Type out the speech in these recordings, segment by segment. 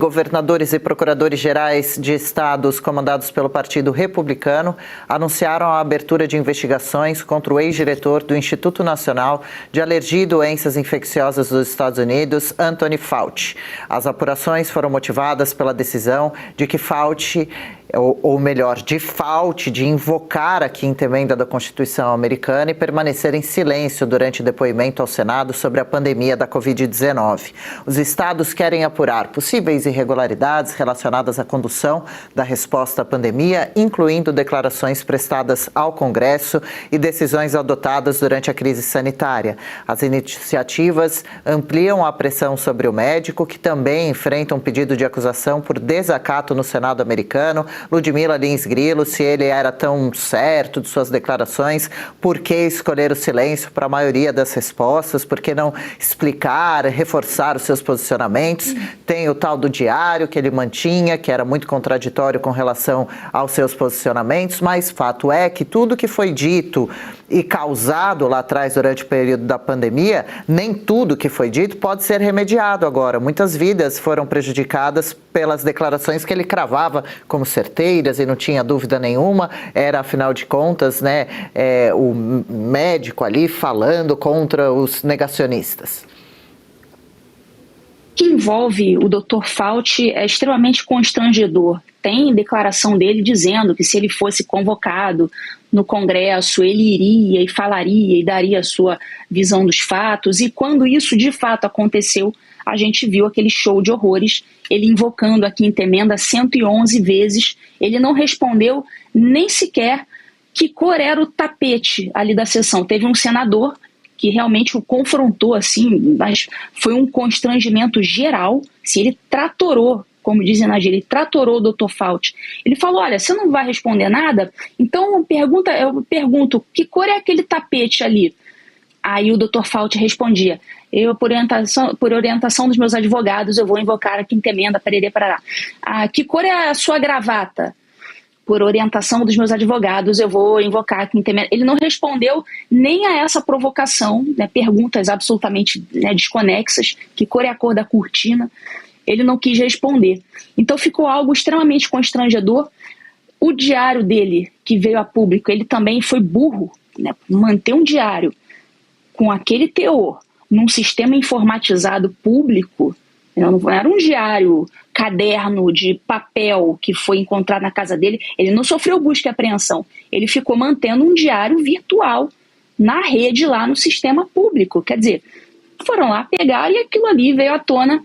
Governadores e procuradores-gerais de estados comandados pelo Partido Republicano anunciaram a abertura de investigações contra o ex-diretor do Instituto Nacional de Alergia e Doenças Infecciosas dos Estados Unidos, Anthony Fauci. As apurações foram motivadas pela decisão de que Fauci, de invocar a quinta emenda da Constituição americana e permanecer em silêncio durante o depoimento ao Senado sobre a pandemia da Covid-19. Os estados querem apurar possíveis irregularidades relacionadas à condução da resposta à pandemia, incluindo declarações prestadas ao Congresso e decisões adotadas durante a crise sanitária. As iniciativas ampliam a pressão sobre o médico, que também enfrenta um pedido de acusação por desacato no Senado americano. Ludmila Lins Grilo, se ele era tão certo de suas declarações, por que escolher o silêncio para a maioria das respostas? Por que não explicar, reforçar os seus posicionamentos? Tem o tal do diário que ele mantinha, que era muito contraditório com relação aos seus posicionamentos, mas fato é que tudo que foi dito e causado lá atrás durante o período da pandemia, nem tudo que foi dito pode ser remediado agora. Muitas vidas foram prejudicadas pelas declarações que ele cravava como certeiras e não tinha dúvida nenhuma, era afinal de contas, o médico ali falando contra os negacionistas. O que envolve o Dr. Fauci é extremamente constrangedor. Tem declaração dele dizendo que se ele fosse convocado no Congresso, ele iria e falaria e daria a sua visão dos fatos. E quando isso de fato aconteceu, a gente viu aquele show de horrores, ele invocando a quinta emenda 111 vezes. Ele não respondeu nem sequer que cor era o tapete ali da sessão. Teve um senador que realmente o confrontou, assim, mas foi um constrangimento geral. Se ele tratorou, como dizem na gíria, ele tratorou o Dr. Fauci. Ele falou, olha, você não vai responder nada? Então eu pergunto, que cor é aquele tapete ali? Aí o Dr. Fauci respondia, por orientação dos meus advogados, eu vou invocar a quinta emenda, parerê, parará. Que cor é a sua gravata? Por orientação dos meus advogados, eu vou invocar a quinta emenda. Ele não respondeu nem a essa provocação, perguntas absolutamente desconexas, que cor é a cor da cortina, ele não quis responder. Então ficou algo extremamente constrangedor. O diário dele, que veio a público, ele também foi burro, manter um diário com aquele teor num sistema informatizado público. Não era um diário, caderno de papel que foi encontrado na casa dele. Ele não sofreu busca e apreensão. Ele ficou mantendo um diário virtual na rede lá no sistema público. Quer dizer, foram lá pegar e aquilo ali veio à tona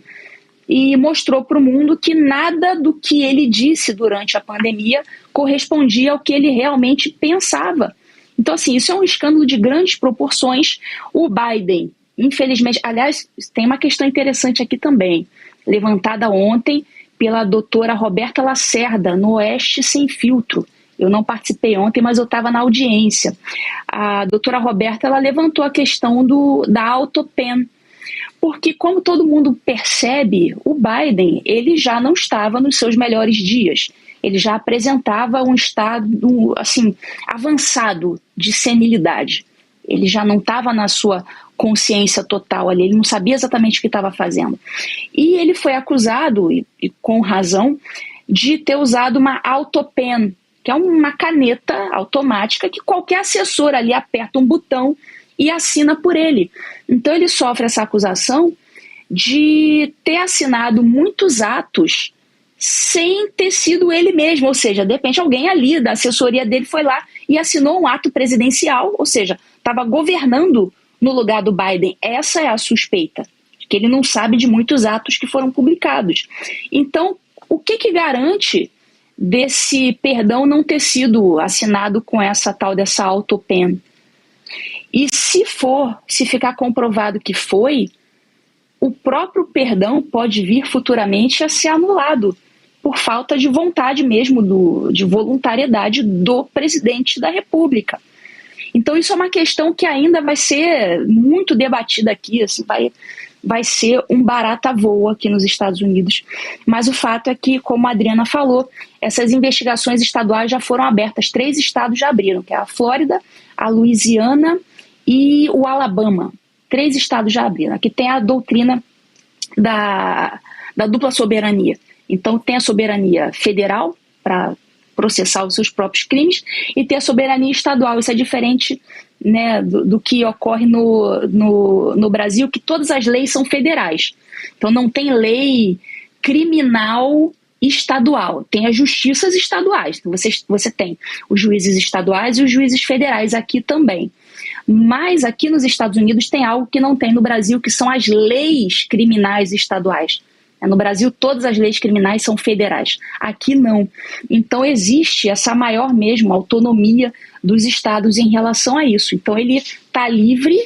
e mostrou para o mundo que nada do que ele disse durante a pandemia correspondia ao que ele realmente pensava. Então, assim, isso é um escândalo de grandes proporções. O Biden, infelizmente, aliás, tem uma questão interessante aqui também, levantada ontem pela doutora Roberta Lacerda, no Oeste Sem Filtro. Eu não participei ontem, mas eu estava na audiência. A doutora Roberta, ela levantou a questão da autopen, porque, como todo mundo percebe, o Biden, ele já não estava nos seus melhores dias. Ele já apresentava um estado, assim, avançado de senilidade. Ele já não estava na sua consciência total ali, ele não sabia exatamente o que estava fazendo. E ele foi acusado, e com razão, de ter usado uma autopen, que é uma caneta automática que qualquer assessor ali aperta um botão e assina por ele. Então ele sofre essa acusação de ter assinado muitos atos sem ter sido ele mesmo, ou seja, de repente alguém ali da assessoria dele foi lá e assinou um ato presidencial, ou seja, estava governando no lugar do Biden. Essa é a suspeita, que ele não sabe de muitos atos que foram publicados. Então, o que garante desse perdão não ter sido assinado com essa tal dessa autopen? E se ficar comprovado que foi, o próprio perdão pode vir futuramente a ser anulado por falta de vontade mesmo, de voluntariedade do presidente da República. Então isso é uma questão que ainda vai ser muito debatida aqui, assim, vai ser um barata voa aqui nos Estados Unidos. Mas o fato é que, como a Adriana falou, essas investigações estaduais já foram abertas, 3 estados já abriram, que é a Flórida, a Louisiana e o Alabama. 3 estados já abriram. Aqui tem a doutrina da dupla soberania. Então tem a soberania federal para processar os seus próprios crimes e tem a soberania estadual. Isso é diferente, né, do que ocorre no Brasil, que todas as leis são federais. Então não tem lei criminal estadual, tem as justiças estaduais. Então você tem os juízes estaduais e os juízes federais aqui também. Mas aqui nos Estados Unidos tem algo que não tem no Brasil, que são as leis criminais estaduais. No Brasil, todas as leis criminais são federais. Aqui não. Então existe essa maior mesmo autonomia dos estados em relação a isso. Então ele está livre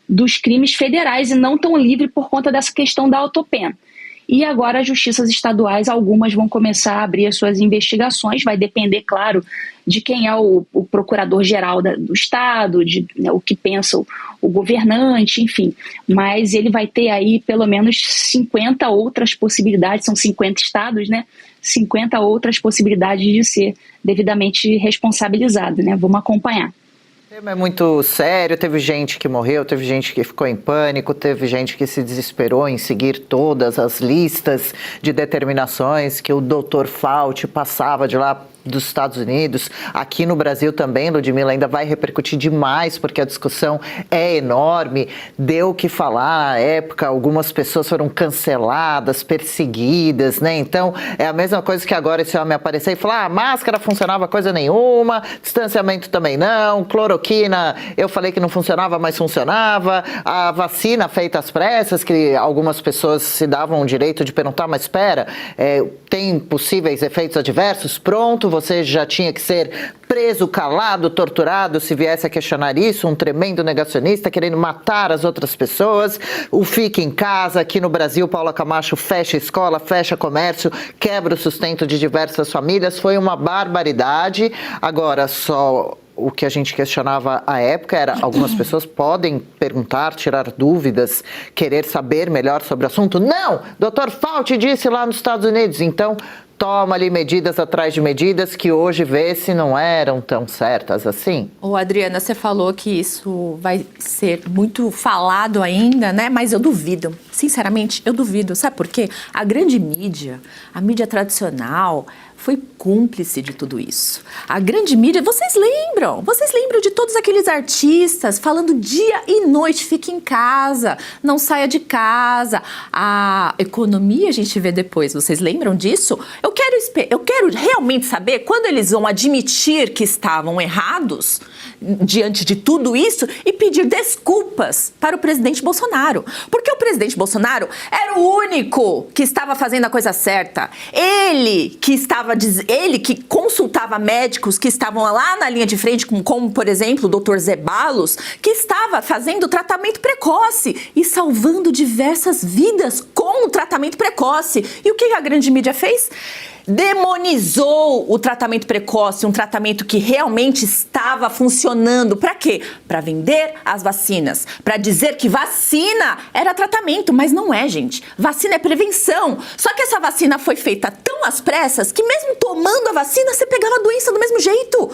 dos crimes federais e não tão livre por conta dessa questão da autopena. E agora as justiças estaduais, algumas vão começar a abrir as suas investigações, vai depender, claro, de quem é o procurador-geral do estado, né, o que pensa o governante, enfim. Mas ele vai ter aí pelo menos 50 outras possibilidades, são 50 estados, né? 50 outras possibilidades de ser devidamente responsabilizado, né? Vamos acompanhar. O tema é muito sério, teve gente que morreu, teve gente que ficou em pânico, teve gente que se desesperou em seguir todas as listas de determinações que o Dr. Fauci passava de lá dos Estados Unidos. Aqui no Brasil também, Ludmila, ainda vai repercutir demais, porque a discussão é enorme, deu o que falar na época, algumas pessoas foram canceladas, perseguidas, né? Então, é a mesma coisa que agora esse homem aparecer e falar, máscara funcionava coisa nenhuma, distanciamento também não, cloroquina, eu falei que não funcionava, mas funcionava, a vacina feita às pressas, que algumas pessoas se davam o direito de perguntar, mas espera, tem possíveis efeitos adversos? Pronto, você já tinha que ser preso, calado, torturado se viesse a questionar isso, um tremendo negacionista querendo matar as outras pessoas. O fique em casa, aqui no Brasil, Paula Camacho fecha escola, fecha comércio, quebra o sustento de diversas famílias, foi uma barbaridade. Agora, só o que a gente questionava à época era, algumas pessoas podem perguntar, tirar dúvidas, querer saber melhor sobre o assunto. Não! Dr. Fauci disse lá nos Estados Unidos, então toma ali medidas atrás de medidas que hoje vê se não eram tão certas assim. Ô, Adriana, você falou que isso vai ser muito falado ainda, né? Mas eu duvido. Sinceramente, eu duvido. Sabe por quê? A grande mídia, a mídia tradicional, foi cúmplice de tudo isso. A grande mídia, vocês lembram de todos aqueles artistas falando dia e noite, fique em casa, não saia de casa. A economia a gente vê depois, vocês lembram disso? Eu quero realmente saber quando eles vão admitir que estavam errados diante de tudo isso e pedir desculpas para o presidente Bolsonaro. Porque o presidente Bolsonaro era o único que estava fazendo a coisa certa. Ele que consultava médicos que estavam lá na linha de frente, como por exemplo, o Dr. Zeballos, que estava fazendo tratamento precoce e salvando diversas vidas com o tratamento precoce. E o que a grande mídia fez? Demonizou o tratamento precoce, um tratamento que realmente estava funcionando. Para quê? Para vender as vacinas, para dizer que vacina era tratamento, mas não é, gente. Vacina é prevenção. Só que essa vacina foi feita tão às pressas que mesmo tomando a vacina, você pegava a doença do mesmo jeito.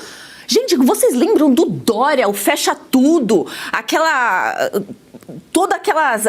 Gente, vocês lembram do Dória, o fecha tudo, todas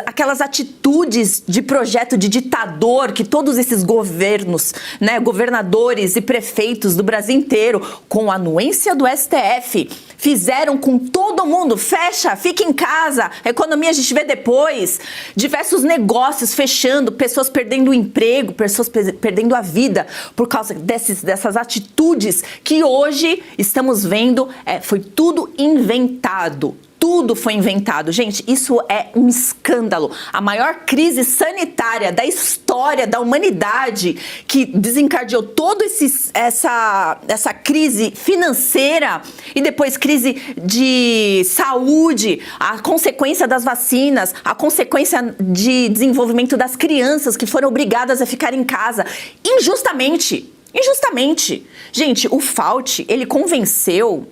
aquelas atitudes de projeto de ditador que todos esses governos, né, governadores e prefeitos do Brasil inteiro, com a anuência do STF, fizeram com todo mundo, fecha, fica em casa, a economia a gente vê depois, diversos negócios fechando, pessoas perdendo o emprego, pessoas perdendo a vida por causa dessas atitudes que hoje estamos vendo, foi tudo inventado. Tudo foi inventado. Gente, isso é um escândalo. A maior crise sanitária da história da humanidade, que desencadeou toda essa crise financeira e depois crise de saúde, a consequência das vacinas, a consequência de desenvolvimento das crianças que foram obrigadas a ficar em casa injustamente. Injustamente. Gente, o Fauci, ele convenceu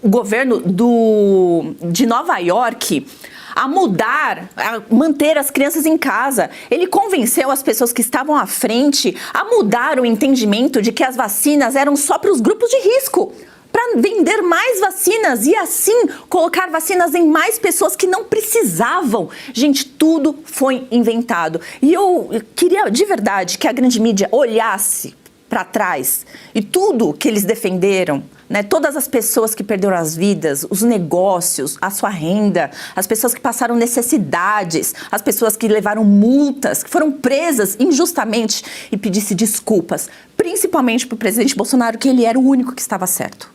o governo de Nova York a manter as crianças em casa. Ele convenceu as pessoas que estavam à frente a mudar o entendimento de que as vacinas eram só para os grupos de risco. para vender mais vacinas e assim colocar vacinas em mais pessoas que não precisavam. Gente, tudo foi inventado. E eu queria de verdade que a grande mídia olhasse para trás e tudo que eles defenderam, né? Todas as pessoas que perderam as vidas, os negócios, a sua renda, as pessoas que passaram necessidades, as pessoas que levaram multas, que foram presas injustamente, e pedisse desculpas, principalmente para o presidente Bolsonaro, que ele era o único que estava certo.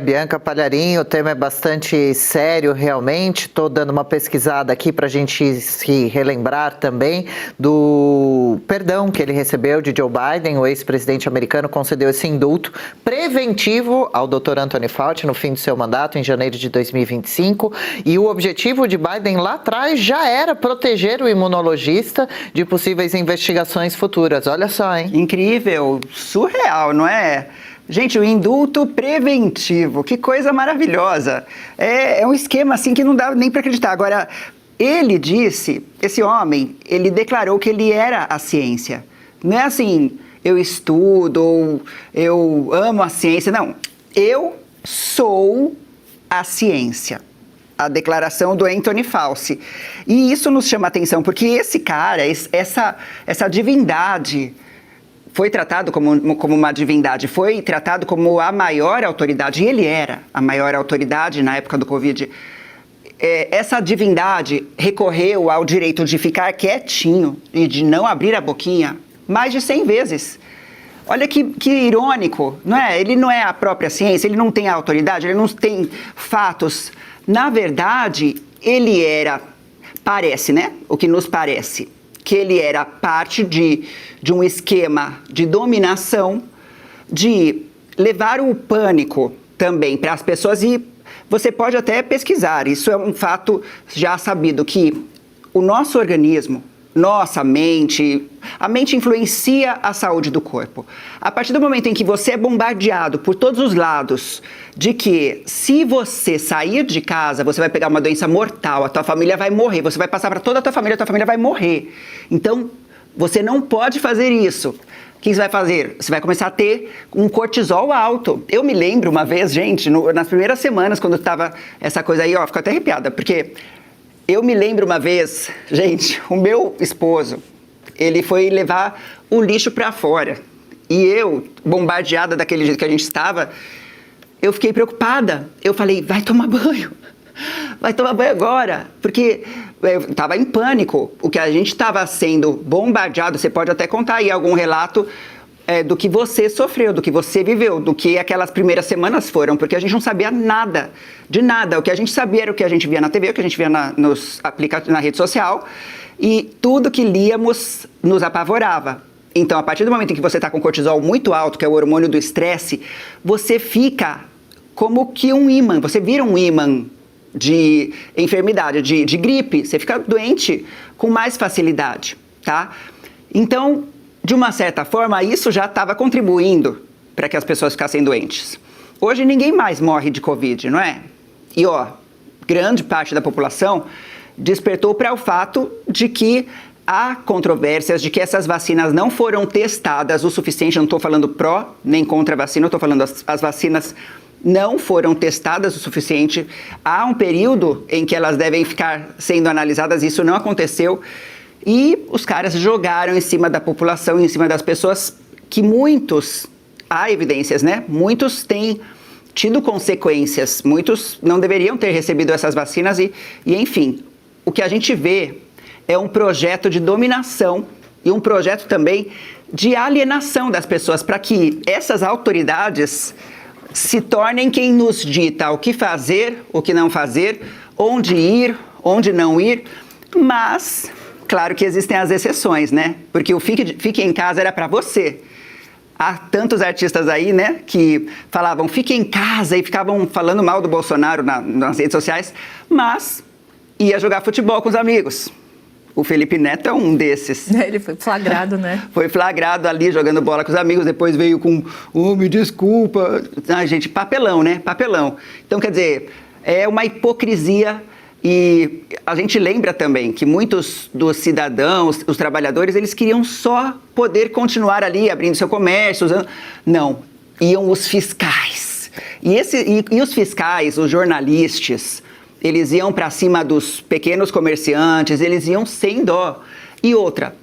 Bianca Palharim, o tema é bastante sério realmente. Estou dando uma pesquisada aqui para a gente se relembrar também do perdão que ele recebeu de Joe Biden. O ex-presidente americano concedeu esse indulto preventivo ao Dr. Anthony Fauci no fim do seu mandato, em janeiro de 2025. E o objetivo de Biden lá atrás já era proteger o imunologista de possíveis investigações futuras. Olha só, hein? Incrível, surreal, não é? Gente, o indulto preventivo, que coisa maravilhosa. É um esquema assim que não dá nem para acreditar. Agora, ele disse, esse homem, ele declarou que ele era a ciência. Não é assim, eu estudo, ou eu amo a ciência. Não, eu sou a ciência. A declaração do Anthony Fauci. E isso nos chama atenção, porque esse cara, essa divindade, foi tratado como uma divindade, foi tratado como a maior autoridade, e ele era a maior autoridade na época do Covid. Essa divindade recorreu ao direito de ficar quietinho e de não abrir a boquinha mais de 100 vezes. Olha que irônico, não é? Ele não é a própria ciência, ele não tem a autoridade, ele não tem fatos. Na verdade, ele era, parece, né? O que nos parece, que ele era parte de um esquema de dominação, de levar o pânico também para as pessoas. E você pode até pesquisar, isso é um fato já sabido, que o nosso organismo, nossa mente, a mente influencia a saúde do corpo. A partir do momento em que você é bombardeado por todos os lados de que se você sair de casa, você vai pegar uma doença mortal, a tua família vai morrer, você vai passar para toda a tua família vai morrer. Então, você não pode fazer isso. O que você vai fazer? Você vai começar a ter um cortisol alto. Eu me lembro uma vez, gente, nas primeiras semanas, quando estava essa coisa aí, fico até arrepiada, porque eu me lembro uma vez, gente, o meu esposo, ele foi levar o lixo para fora. E eu, bombardeada daquele jeito que a gente estava, eu fiquei preocupada. Eu falei, vai tomar banho agora. Porque eu estava em pânico. O que a gente estava sendo bombardeado, você pode até contar aí algum relato do que você sofreu, do que você viveu, do que aquelas primeiras semanas foram, porque a gente não sabia nada, de nada. O que a gente sabia era o que a gente via na TV, o que a gente via nos aplicativos, na rede social, e tudo que líamos nos apavorava. Então, a partir do momento em que você está com cortisol muito alto, que é o hormônio do estresse, você fica como que um ímã, você vira um ímã de enfermidade, de gripe, você fica doente com mais facilidade, tá? Então, de uma certa forma, isso já estava contribuindo para que as pessoas ficassem doentes. Hoje ninguém mais morre de Covid, não é? E grande parte da população despertou para o fato de que há controvérsias, de que essas vacinas não foram testadas o suficiente. Eu não estou falando pró nem contra a vacina, eu estou falando as vacinas não foram testadas o suficiente. Há um período em que elas devem ficar sendo analisadas, isso não aconteceu. E os caras jogaram em cima da população, em cima das pessoas, que muitos, há evidências, né? Muitos têm tido consequências, muitos não deveriam ter recebido essas vacinas e enfim, o que a gente vê é um projeto de dominação e um projeto também de alienação das pessoas, para que essas autoridades se tornem quem nos dita o que fazer, o que não fazer, onde ir, onde não ir, mas claro que existem as exceções, né? Porque o fique em casa era para você. Há tantos artistas aí, né, que falavam fique em casa e ficavam falando mal do Bolsonaro nas redes sociais, mas ia jogar futebol com os amigos. O Felipe Neto é um desses. Ele foi flagrado, né? Foi flagrado ali jogando bola com os amigos, depois veio com, me desculpa. Ai, gente, papelão, né? Papelão. Então, quer dizer, é uma hipocrisia. E a gente lembra também que muitos dos cidadãos, os trabalhadores, eles queriam só poder continuar ali abrindo seu comércio, usando... Não, iam os fiscais. E os fiscais, os jornalistas, eles iam para cima dos pequenos comerciantes, eles iam sem dó. E outra,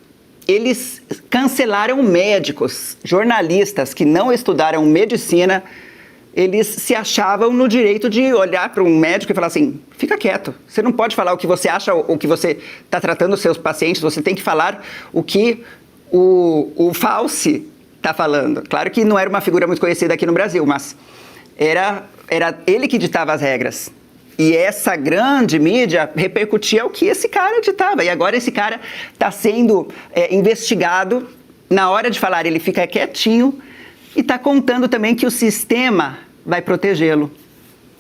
eles cancelaram médicos, jornalistas que não estudaram medicina, eles se achavam no direito de olhar para um médico e falar assim, fica quieto, você não pode falar o que você acha, o que você está tratando os seus pacientes, você tem que falar o que o Fauci está falando. Claro que não era uma figura muito conhecida aqui no Brasil, mas era ele que ditava as regras. E essa grande mídia repercutia o que esse cara ditava. E agora esse cara está sendo investigado. Na hora de falar, ele fica quietinho e está contando também que o sistema vai protegê-lo.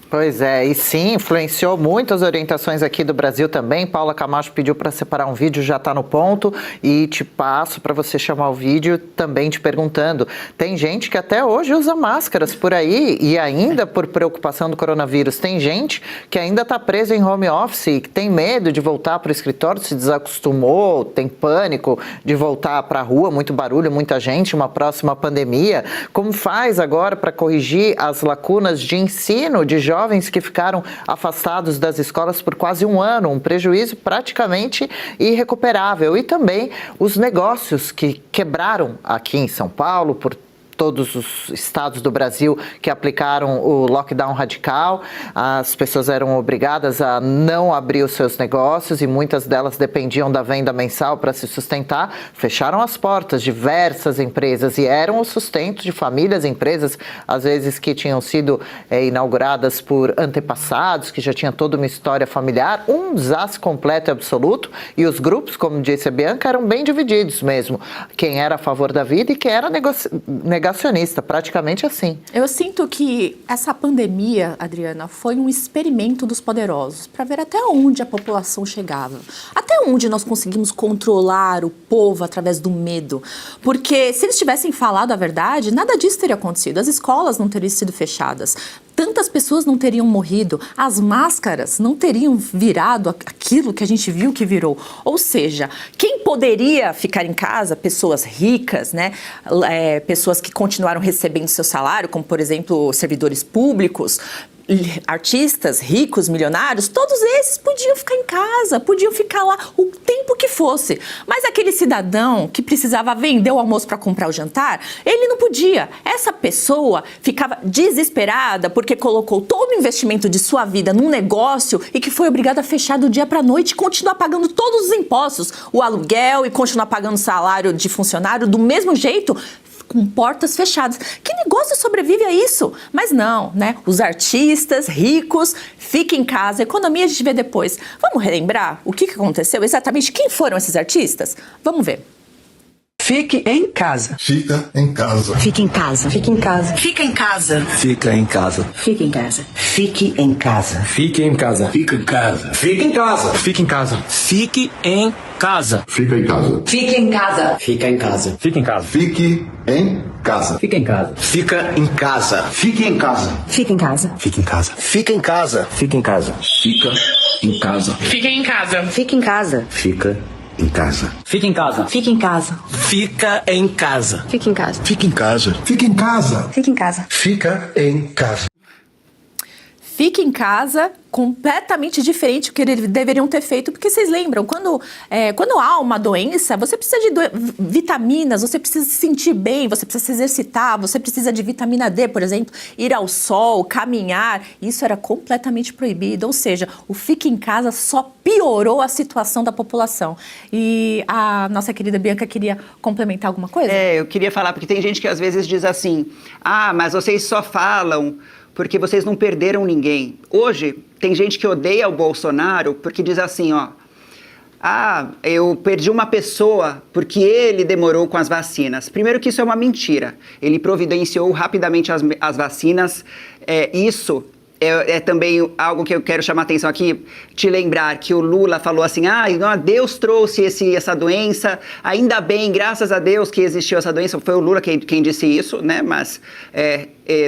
Pois é, e sim, influenciou muito as orientações aqui do Brasil também. Paula Camacho pediu para separar um vídeo, já está no ponto, e te passo para você chamar o vídeo também te perguntando. Tem gente que até hoje usa máscaras por aí e ainda por preocupação do coronavírus. Tem gente que ainda está presa em home office, que tem medo de voltar para o escritório, se desacostumou, tem pânico de voltar para a rua, muito barulho, muita gente, uma próxima pandemia. Como faz agora para corrigir as lacunas de ensino de jovens que ficaram afastados das escolas por quase um ano, um prejuízo praticamente irrecuperável. E também os negócios que quebraram aqui em São Paulo por todos os estados do Brasil que aplicaram o lockdown radical. As pessoas eram obrigadas a não abrir os seus negócios e muitas delas dependiam da venda mensal para se sustentar. Fecharam as portas diversas empresas e eram o sustento de famílias, empresas, às vezes que tinham sido inauguradas por antepassados, que já tinham toda uma história familiar. Um desastre completo e absoluto. E os grupos, como disse a Bianca, eram bem divididos mesmo. Quem era a favor da vida e quem era negacionista, praticamente assim. Eu sinto que essa pandemia, Adriana, foi um experimento dos poderosos para ver até onde a população chegava. Até onde nós conseguimos controlar o povo através do medo. Porque se eles tivessem falado a verdade, nada disso teria acontecido. As escolas não teriam sido fechadas. Tantas pessoas não teriam morrido, as máscaras não teriam virado aquilo que a gente viu que virou. Ou seja, quem poderia ficar em casa, pessoas ricas, né, pessoas que continuaram recebendo seu salário, como por exemplo servidores públicos, artistas ricos, milionários, todos esses podiam ficar em casa, podiam ficar lá o tempo que fosse. Mas aquele cidadão que precisava vender o almoço para comprar o jantar, ele não podia. Essa pessoa ficava desesperada porque colocou todo o investimento de sua vida num negócio e que foi obrigada a fechar do dia para a noite e continuar pagando todos os impostos, o aluguel e continuar pagando o salário de funcionário do mesmo jeito, com portas fechadas. Que negócio sobrevive a isso? Mas não, né? Os artistas ricos fiquem em casa. A economia a gente vê depois. Vamos relembrar o que aconteceu? Exatamente quem foram esses artistas? Vamos ver. Fique em casa. Fica em casa. Fique em casa. Fique em casa. Fica em casa. Fica em casa. Fique em casa. Fique em casa. Fique em casa. Fica em casa. Fique em casa. Fique em casa. Fique em casa. Fica em casa. Fique em casa. Fica em casa. Fique em casa. Fique em casa. Fica em casa. Fica em casa. Fique em casa. Fique em casa. Fique em casa. Fica em casa. Fica em casa. Fica em casa. Fique em casa. Fique em casa. Fica em casa. Fique em casa. Fique em casa. Fica em casa. Fique em casa. Fica em casa. Fica em casa. Fique em casa. Fica em casa. Fique em casa, completamente diferente do que eles deveriam ter feito, porque vocês lembram, quando há uma doença, você precisa de vitaminas, você precisa se sentir bem, você precisa se exercitar, você precisa de vitamina D, por exemplo, ir ao sol, caminhar, isso era completamente proibido, ou seja, o fique em casa só piorou a situação da população. E a nossa querida Bianca queria complementar alguma coisa? Eu queria falar, porque tem gente que às vezes diz assim, mas vocês só falam porque vocês não perderam ninguém. Hoje, tem gente que odeia o Bolsonaro porque diz assim, eu perdi uma pessoa porque ele demorou com as vacinas. Primeiro que isso é uma mentira. Ele providenciou rapidamente as vacinas. Isso é também algo que eu quero chamar a atenção aqui, te lembrar que o Lula falou assim, Deus trouxe essa doença, ainda bem, graças a Deus que existiu essa doença, foi o Lula quem disse isso, né, mas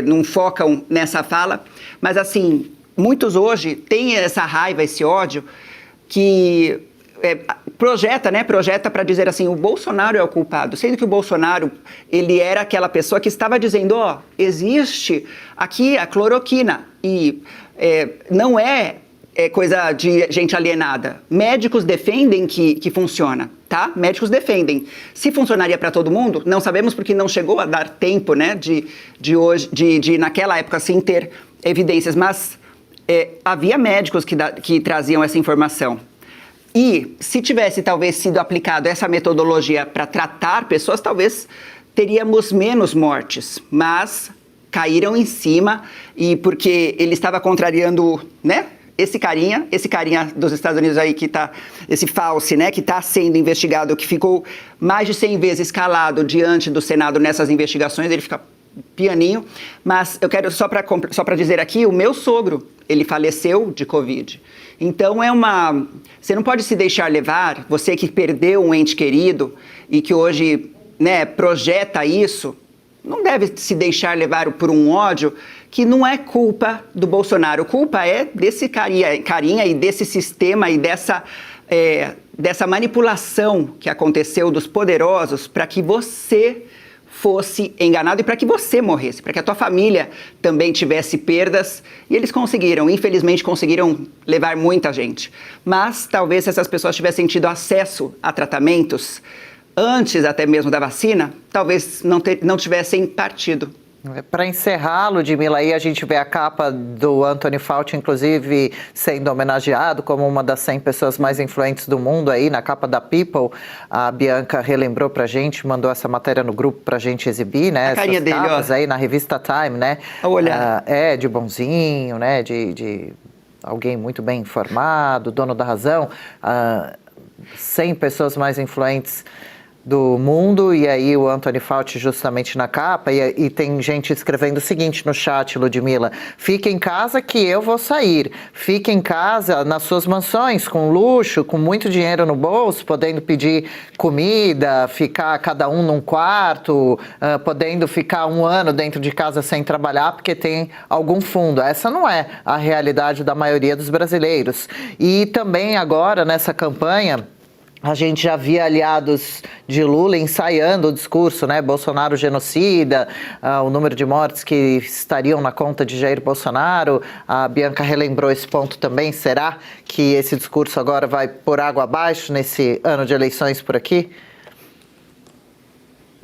não focam nessa fala, mas assim, muitos hoje têm essa raiva, esse ódio, que projeta para dizer assim, o Bolsonaro é o culpado, sendo que o Bolsonaro, ele era aquela pessoa que estava dizendo, existe aqui a cloroquina e não é coisa de gente alienada. Médicos defendem que funciona, tá? Médicos defendem. Se funcionaria para todo mundo, não sabemos porque não chegou a dar tempo, né, de naquela época, assim, ter evidências, mas havia médicos que traziam essa informação. E se tivesse talvez sido aplicado essa metodologia para tratar pessoas, talvez teríamos menos mortes, mas caíram em cima e porque ele estava contrariando, né? Esse carinha dos Estados Unidos aí que tá, esse Fauci, né, que está sendo investigado, que ficou mais de 100 vezes calado diante do Senado nessas investigações, ele fica pianinho, mas eu quero só para dizer aqui, o meu sogro, ele faleceu de Covid. Então você não pode se deixar levar, você que perdeu um ente querido e que hoje, né, projeta isso, não deve se deixar levar por um ódio que não é culpa do Bolsonaro. Culpa é desse carinha e desse sistema e dessa manipulação que aconteceu dos poderosos para que você fosse enganado e para que você morresse, para que a tua família também tivesse perdas. E eles conseguiram, infelizmente conseguiram levar muita gente. Mas talvez se essas pessoas tivessem tido acesso a tratamentos antes até mesmo da vacina, talvez não tivessem partido. Para encerrar, Ludmila, aí a gente vê a capa do Anthony Fauci, inclusive, sendo homenageado como uma das 100 pessoas mais influentes do mundo aí, na capa da People. A Bianca relembrou pra gente, mandou essa matéria no grupo pra gente exibir, né? A carinha essas dele, capas aí na revista Time, né? Olha. De bonzinho, né? De alguém muito bem informado, dono da razão. 100 pessoas mais influentes do mundo, e aí o Anthony Fauci justamente na capa, e tem gente escrevendo o seguinte no chat, Ludmila: fique em casa que eu vou sair, fique em casa nas suas mansões, com luxo, com muito dinheiro no bolso, podendo pedir comida, ficar cada um num quarto, podendo ficar 1 ano dentro de casa sem trabalhar porque tem algum fundo. Essa não é a realidade da maioria dos brasileiros. E também agora, nessa campanha, a gente já via aliados de Lula ensaiando o discurso, né? Bolsonaro genocida, o número de mortes que estariam na conta de Jair Bolsonaro. A Bianca relembrou esse ponto também. Será que esse discurso agora vai por água abaixo nesse ano de eleições por aqui?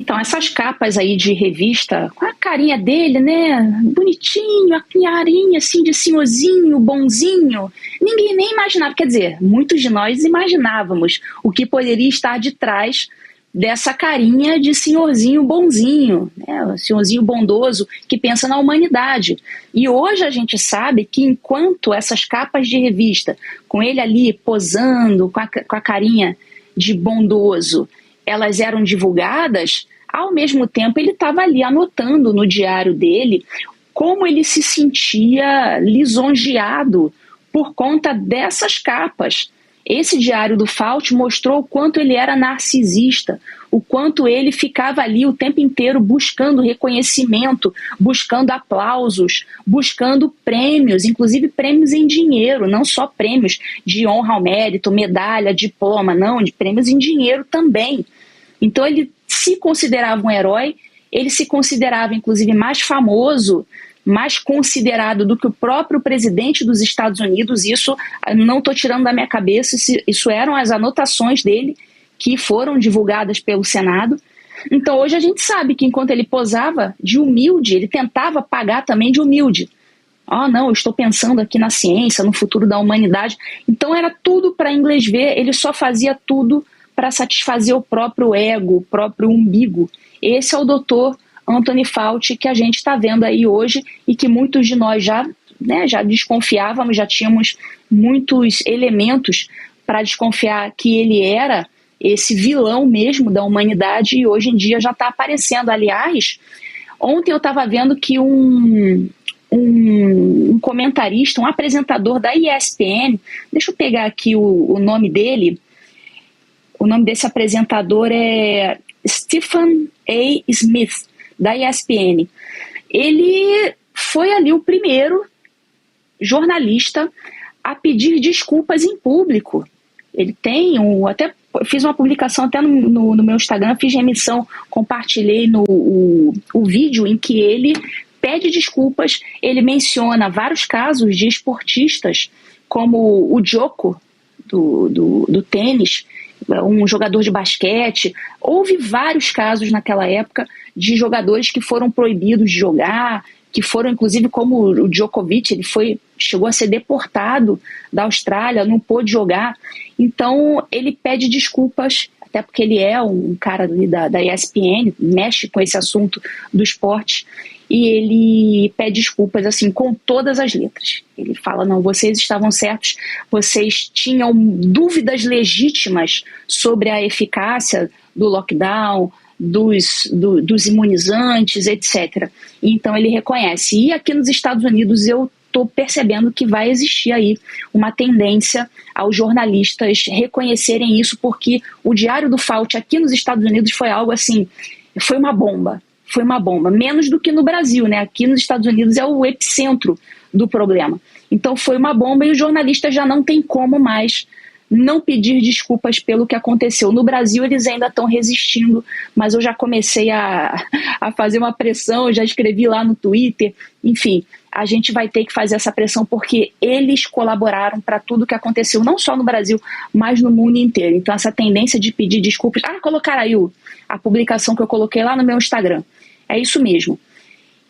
Então, essas capas aí de revista, com a carinha dele, né, bonitinho, a carinha assim de senhorzinho, bonzinho, ninguém nem imaginava, quer dizer, muitos de nós imaginávamos o que poderia estar de trás dessa carinha de senhorzinho bonzinho, né, o senhorzinho bondoso que pensa na humanidade. E hoje a gente sabe que enquanto essas capas de revista, com ele ali posando, com a carinha de bondoso, elas eram divulgadas, ao mesmo tempo ele estava ali anotando no diário dele como ele se sentia lisonjeado por conta dessas capas. Esse diário do Fauci mostrou o quanto ele era narcisista, o quanto ele ficava ali o tempo inteiro buscando reconhecimento, buscando aplausos, buscando prêmios, inclusive prêmios em dinheiro, não só prêmios de honra ao mérito, medalha, diploma, não, de prêmios em dinheiro também. Então ele se considerava um herói, ele se considerava inclusive mais famoso, mais considerado do que o próprio presidente dos Estados Unidos. Isso não estou tirando da minha cabeça, isso eram as anotações dele que foram divulgadas pelo Senado. Então hoje a gente sabe que enquanto ele posava de humilde, ele tentava pagar também de humilde. Não, eu estou pensando aqui na ciência, no futuro da humanidade. Então era tudo para inglês ver, ele só fazia tudo para satisfazer o próprio ego, o próprio umbigo. Esse é o doutor Anthony Fauci que a gente está vendo aí hoje e que muitos de nós já desconfiávamos, já tínhamos muitos elementos para desconfiar que ele era esse vilão mesmo da humanidade, e hoje em dia já está aparecendo. Aliás, ontem eu estava vendo que um comentarista, um apresentador da ESPN, deixa eu pegar aqui o nome dele. O nome desse apresentador é Stephen A. Smith, da ESPN. Ele foi ali o primeiro jornalista a pedir desculpas em público. Ele tem, até fiz uma publicação até no meu Instagram, fiz remissão, compartilhei o vídeo em que ele pede desculpas, ele menciona vários casos de esportistas, como o Djoko, do tênis, um jogador de basquete. Houve vários casos naquela época de jogadores que foram proibidos de jogar, que foram, inclusive, como o Djokovic, ele chegou a ser deportado da Austrália, não pôde jogar. Então, ele pede desculpas, até porque ele é um cara ali da ESPN, mexe com esse assunto do esporte, e ele pede desculpas, assim, com todas as letras. Ele fala, não, vocês estavam certos, vocês tinham dúvidas legítimas sobre a eficácia do lockdown, dos imunizantes, etc. Então ele reconhece. E aqui nos Estados Unidos eu estou percebendo que vai existir aí uma tendência aos jornalistas reconhecerem isso, porque o Diário do Fauci aqui nos Estados Unidos foi algo assim, foi uma bomba, menos do que no Brasil, né? Aqui nos Estados Unidos é o epicentro do problema. Então foi uma bomba e os jornalistas já não tem como mais não pedir desculpas pelo que aconteceu. No Brasil eles ainda estão resistindo, mas eu já comecei a fazer uma pressão, eu já escrevi lá no Twitter, enfim, a gente vai ter que fazer essa pressão porque eles colaboraram para tudo que aconteceu, não só no Brasil, mas no mundo inteiro. Então essa tendência de pedir desculpas, colocaram aí a publicação que eu coloquei lá no meu Instagram, é isso mesmo.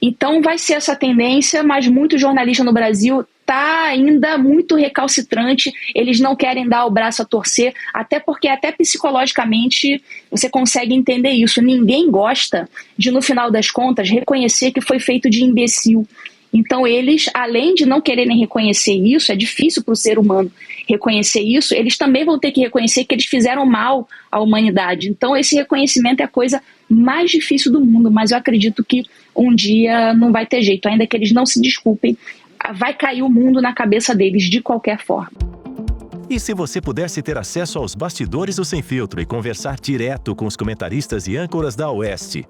Então vai ser essa tendência, mas muito jornalista no Brasil está ainda muito recalcitrante, eles não querem dar o braço a torcer, até porque até psicologicamente você consegue entender isso. Ninguém gosta de, no final das contas, reconhecer que foi feito de imbecil. Então eles, além de não quererem reconhecer isso, é difícil para o ser humano reconhecer isso, eles também vão ter que reconhecer que eles fizeram mal à humanidade. Então esse reconhecimento é a coisa mais difícil do mundo, mas eu acredito que um dia não vai ter jeito, ainda que eles não se desculpem, vai cair o mundo na cabeça deles de qualquer forma. E se você pudesse ter acesso aos bastidores do Sem Filtro e conversar direto com os comentaristas e âncoras da Oeste?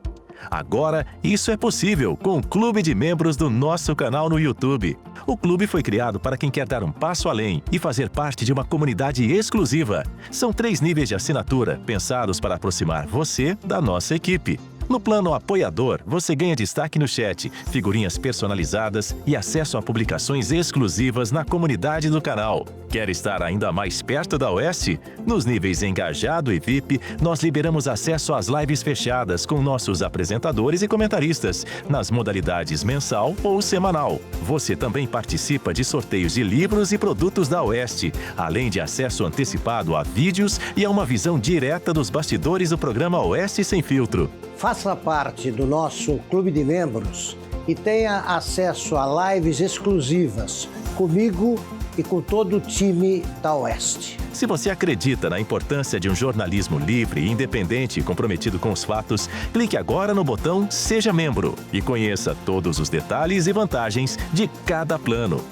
Agora, isso é possível com o Clube de Membros do nosso canal no YouTube. O clube foi criado para quem quer dar um passo além e fazer parte de uma comunidade exclusiva. São 3 níveis de assinatura, pensados para aproximar você da nossa equipe. No plano apoiador, você ganha destaque no chat, figurinhas personalizadas e acesso a publicações exclusivas na comunidade do canal. Quer estar ainda mais perto da Oeste? Nos níveis Engajado e VIP, nós liberamos acesso às lives fechadas com nossos apresentadores e comentaristas, nas modalidades mensal ou semanal. Você também participa de sorteios de livros e produtos da Oeste, além de acesso antecipado a vídeos e a uma visão direta dos bastidores do programa Oeste Sem Filtro. Faça parte do nosso clube de membros e tenha acesso a lives exclusivas comigo e com todo o time da Oeste. Se você acredita na importância de um jornalismo livre, independente e comprometido com os fatos, clique agora no botão Seja Membro e conheça todos os detalhes e vantagens de cada plano.